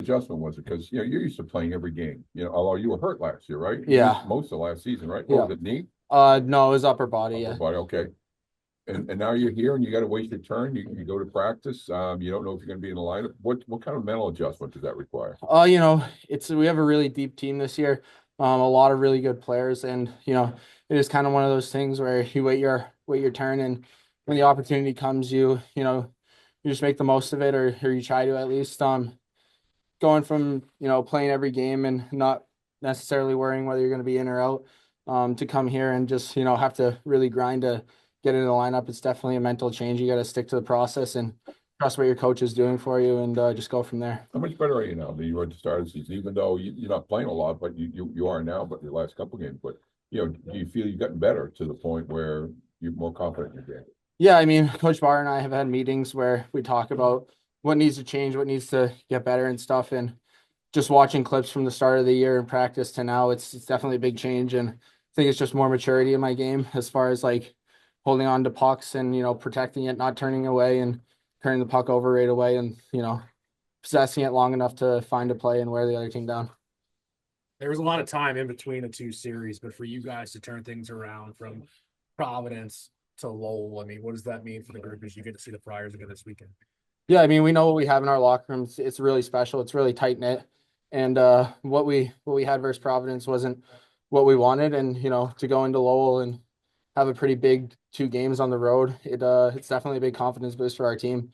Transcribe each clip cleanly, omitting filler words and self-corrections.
adjustment was it? Because you're used to playing every game. Although you were hurt last year, right? Yeah. Most of last season, right? What Yeah. was it, knee, No, it was upper body. upper Yeah. body? Okay. And now you're here and you got to wait your turn. You go to practice. You don't know if you're going to be in the lineup. What kind of mental adjustment does that require? We have a really deep team this year. A lot of really good players, and it is kind of one of those things where you wait your turn, and when the opportunity comes, you just make the most of it, or you try to at least. Going from playing every game and not necessarily worrying whether you're going to be in or out, to come here and just have to really grind to get into the lineup. It's definitely a mental change. You got to stick to the process and trust what your coach is doing for you, and just go from there. How much better are you now than you were at the start of the season? Even though you're not playing a lot, but you are now. But the last couple games, but do you feel you've gotten better to the point where you're more confident in your game? Yeah, I mean, Coach Barr and I have had meetings where we talk about what needs to change, what needs to get better and stuff. And just watching clips from the start of the year in practice to now, it's definitely a big change. And I think it's just more maturity in my game as far as like holding on to pucks and protecting it, not turning away and turning the puck over right away, and possessing it long enough to find a play and wear the other team down. There was a lot of time in between the two series, but for you guys to turn things around from Providence to Lowell, I mean, what does that mean for the group as you get to see the Friars again this weekend? Yeah, I mean, we know what we have in our locker rooms. It's really special. It's really tight knit, and what we had versus Providence wasn't what we wanted. And to go into Lowell and have a pretty big 2 games on the road, it's definitely a big confidence boost for our team,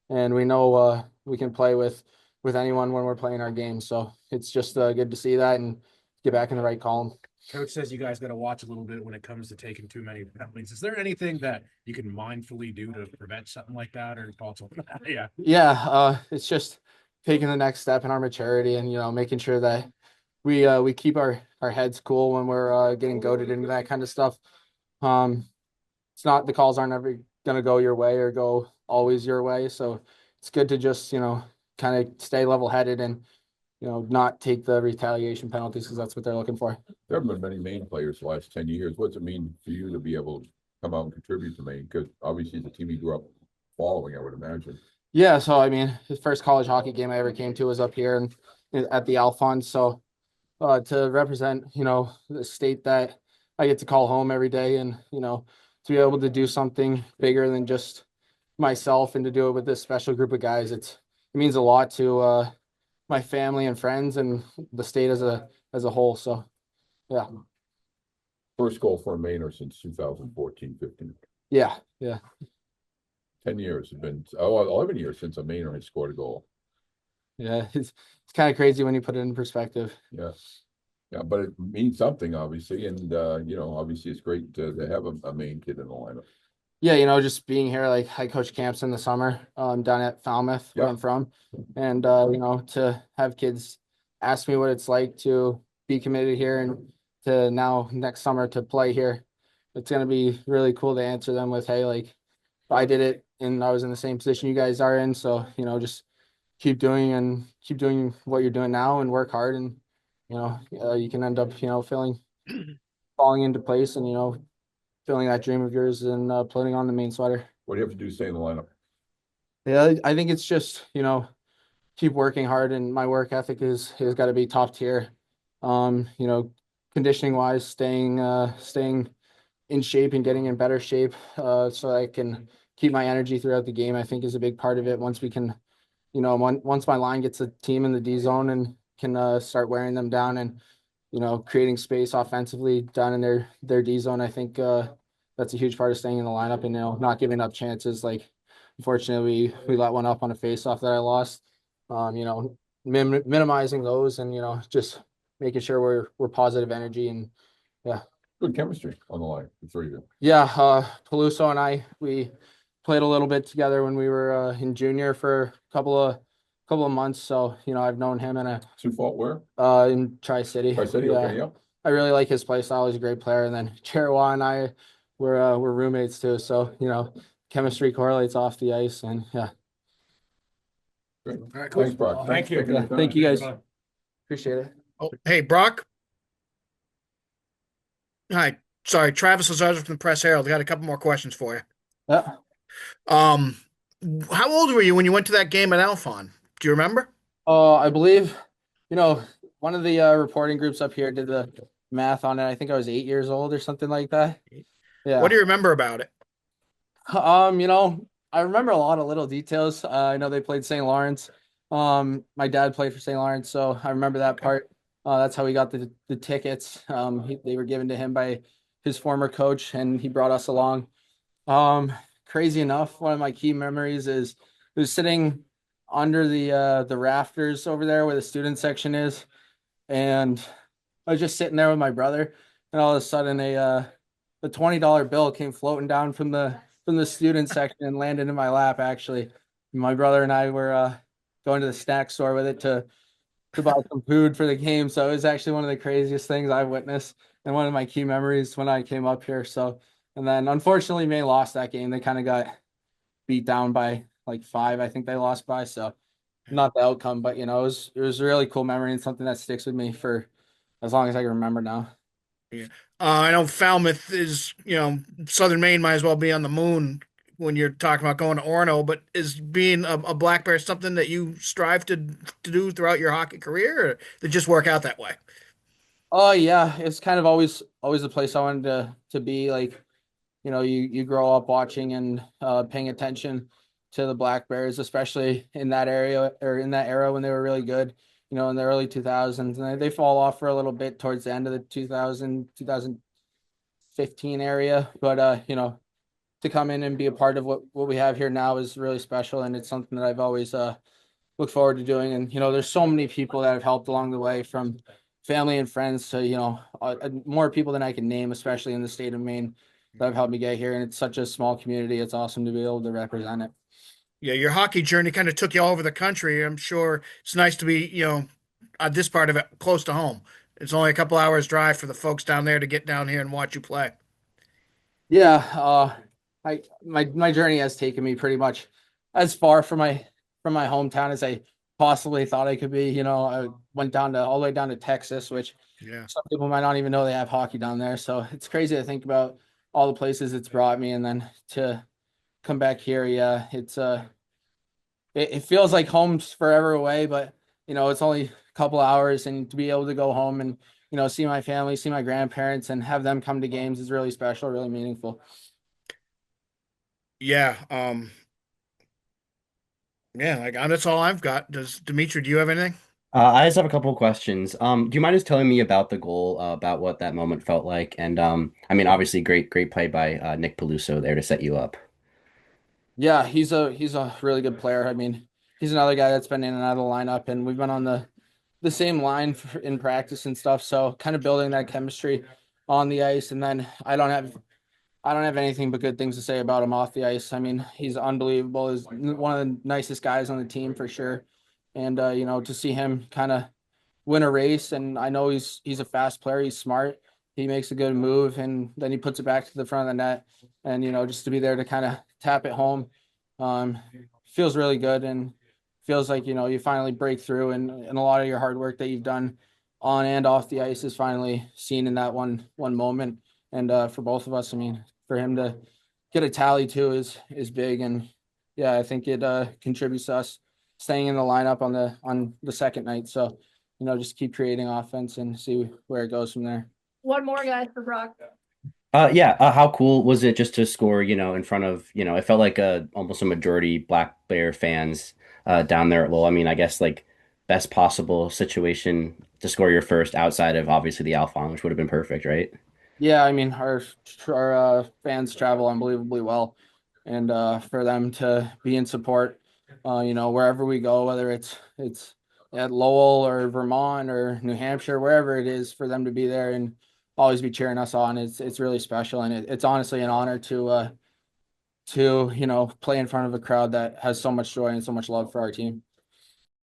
and we know we can play with anyone when we're playing our games. So it's just good to see that and get back in the right column. Coach says you guys got to watch a little bit when it comes to taking too many penalties. Is there anything that you can mindfully do to prevent something like that or thoughts on that? Yeah. Yeah, it's just taking the next step in our maturity, and making sure that we keep our heads cool when we're getting goaded into that kind of stuff. Um, it's not, the calls aren't ever gonna go your way or go always your way, so it's good to just kind of stay level headed and not take the retaliation penalties, because that's what they're looking for. There have been many Maine players the last 10 years. What's it mean for you to be able to come out and contribute to Maine? Because obviously the team you grew up following, I would imagine. Yeah, so I mean, the first college hockey game I ever came to was up here and at the Alphons. So to represent, the state that I get to call home every day, and to be able to do something bigger than just myself and to do it with this special group of guys, it means a lot to my family and friends and the state as a whole. So yeah. First goal for a Mainer since 2014-15. Yeah, yeah. 10 years have been, 11 years since a Mainer has scored a goal. Yeah, it's kind of crazy when you put it in perspective. Yeah. Yeah, but it means something, obviously. And, obviously it's great to have a Maine kid in the lineup. Yeah, just being here, like I coach camps in the summer, down at Falmouth, where Yeah. I'm from. And to have kids ask me what it's like to be committed here and to now next summer to play here, it's gonna be really cool to answer them with, hey, like I did it and I was in the same position you guys are in. So, just keep doing what you're doing now and work hard, and you can end up, falling into place, and filling that dream of yours and putting on the main sweater. What do you have to do to stay in the lineup? Yeah, I think it's just, keep working hard, and my work ethic has got to be top tier. Um, you know, Conditioning wise, staying in shape and getting in better shape, so I can keep my energy throughout the game, I think is a big part of it. Once we can, once my line gets a team in the D zone and can start wearing them down and creating space offensively down in their D zone, I think that's a huge part of staying in the lineup and not giving up chances. Like, unfortunately, we let one up on a faceoff that I lost. Minimizing those, and just making sure we're positive energy, and yeah. Good chemistry on the line, the three of you. Yeah, Peluso and we played a little bit together when we were in junior for a couple of months. So I've known him Sioux Falls, where? In Tri-City. Tri-City, Yeah. okay, yeah. I really like his play style. He's a great player. And then Cherawa and I were roommates too. So chemistry correlates off the ice, and yeah. Great. All right, cool. Thanks, Brock. Thank you. Yeah, thank you guys. Appreciate it. Oh, hey, Brock. Hi. Sorry, Travis Lazardo from the Press Herald. I got a couple more questions for you. Yeah. Um, how old were you when you went to that game at Alphon? Do you remember? I believe, you know, one of the reporting groups up here did the math on it. I think I was 8 years old or something like that. What Yeah. do you remember about it? I remember a lot of little details. I know they played St. Lawrence. My dad played for St. Lawrence, so I remember that part. That's how we got the tickets. They were given to him by his former coach, and he brought us along. Um, Crazy enough, one of my key memories is it was sitting under the rafters over there where the student section is, and I was just sitting there with my brother, and all of a sudden a $20 bill came floating down from the student section and landed in my lap. Actually, my brother and I were going to the snack store with it to buy some food for the game. So it was actually one of the craziest things I've witnessed and one of my key memories when I came up here. So, and then unfortunately, Maine lost that game. They kind of got beat down by like five. I think they lost by. So not the outcome, but it was a really cool memory and something that sticks with me for as long as I can remember now. Yeah. I know Falmouth is, Southern Maine might as well be on the moon when you're talking about going to Orono, but is being a Black Bear something that you strive to do throughout your hockey career, or did it just work out that way? Oh yeah, it's kind of always a place I wanted to be. Like, you grow up watching and paying attention to the Black Bears, especially in that area or in that era when they were really good, in the early 2000s. And they fall off for a little bit towards the end of the 2015 area. But to come in and be a part of what we have here now is really special, and it's something that I've always look forward to doing. And there's so many people that have helped along the way, from family and friends to more people than I can name, especially in the state of Maine, that have helped me get here. And it's such a small community. It's awesome to be able to represent it. Yeah, your hockey journey kind of took you all over the country. I'm sure it's nice to be, this part of it close to home. It's only a couple hours drive for the folks down there to get down here and watch you play. Yeah, my journey has taken me pretty much as far from my hometown as I possibly thought I could be. I went down to all the way down to Texas, which Yeah. some people might not even know they have hockey down there. So it's crazy to think about all the places it's brought me, and then to come back here. Yeah, it feels like home's forever away, but it's only a couple hours, and to be able to go home and see my family, see my grandparents, and have them come to games is really special, really meaningful. Yeah. Yeah, like that's all I've got. Does Dimitri, do you have anything? I just have a couple of questions. Do you mind just telling me about the goal, about what that moment felt like? And I mean, obviously, great play by Nick Peluso there to set you up. Yeah, he's a really good player. I mean, he's another guy that's been in and out of the lineup, and we've been on the same line in practice and stuff. So kind of building that chemistry on the ice, and then I don't have anything but good things to say about him off the ice. I mean, he's unbelievable. He's one of the nicest guys on the team for sure, and to see him kind of win a race. And I know he's a fast player. He's smart. He makes a good move, and then he puts it back to the front of the net. And just to be there to kind of tap it home, um, feels really good, and feels like you finally break through, and a lot of your hard work that you've done on and off the ice is finally seen in that one moment. And for both of us, I mean, for him to get a tally too is big, and yeah, I think it contributes to us staying in the lineup on the second night. So just keep creating offense and see where it goes from there. One more guy for Brock. Yeah. How cool was it just to score, in front of, it felt like almost a majority Black Bear fans down there at Lowell. I mean, I guess like best possible situation to score your first outside of obviously the Alphon, which would have been perfect, right? Yeah, I mean, our fans travel unbelievably well, and for them to be in support, wherever we go, whether it's at Lowell or Vermont or New Hampshire, wherever it is, for them to be there and always be cheering us on, it's really special, and it's honestly an honor to play in front of a crowd that has so much joy and so much love for our team.